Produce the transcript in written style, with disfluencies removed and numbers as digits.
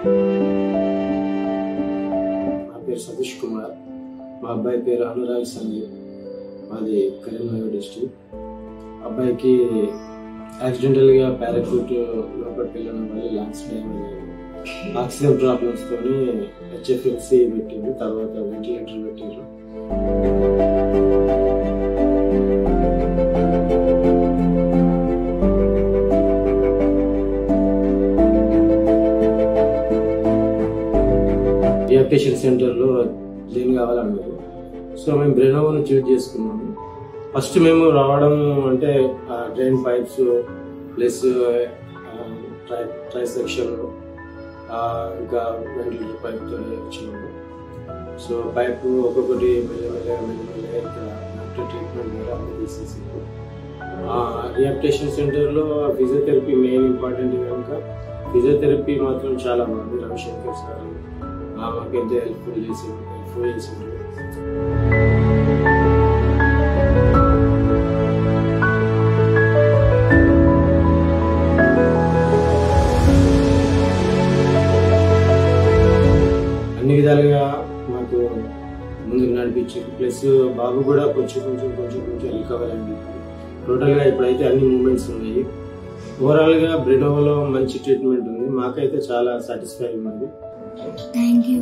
నా పేరు సతీష్ కుమార్, మా అబ్బాయి పేరు అనురాగ్ సందీప్, మాది కరీంనగర్ డిస్ట్రిక్ట్. అబ్బాయికి యాక్సిడెంటల్గా పారాషూట్ లోపలికి వెళ్ళడం వల్ల లంగ్స్ డ్యామేజ్ అయ్యింది. ఆక్సిజన్ ప్రాబ్లమ్స్తో హెచ్ఎఫ్ఎల్సి పెట్టింది, తర్వాత వెంటిలేటర్ పెట్టారు. రిహాబిలిటేషన్ సెంటర్లో జాయిన్ కావాలన్నారు. సో మేము బ్రెనోవాను చూజ్ చేసుకున్నాము. ఫస్ట్ మేము రావడం అంటే డ్రైన్ పైప్స్ ప్లస్ ట్రైసెక్షన్ ఇంకా వెంటిలేటర్ పైప్తో వచ్చినాము. సో పైపు ఒక్కొక్కటి మెల్లమెల్లగా ఇంకా డాక్టర్ ట్రీట్మెంట్ ద్వారా అన్నీ తీసేసాము. రిహాబిలిటేషన్ సెంటర్లో ఫిజియోథెరపీ మెయిన్ ఇంపార్టెంట్ కనుక ఫిజియోథెరపీ మాత్రం చాలా బాగుంది. రవిశంకర్ సార్ మాకు ఎంతో హెల్ప్ఫుల్ చేసిండు. అన్ని విధాలుగా మాకు ముందుకు నడిపించారు. ప్లస్ బాబు కూడా కొంచెం రికవర్ అయింది. టోటల్గా ఇప్పుడైతే అన్ని మూమెంట్స్ ఉన్నాయి. ఓవరాల్గా బ్రెనోవాలో మంచి ట్రీట్మెంట్ ఉంది. మాకైతే చాలా సాటిస్ఫై ఉన్నది. Thank you.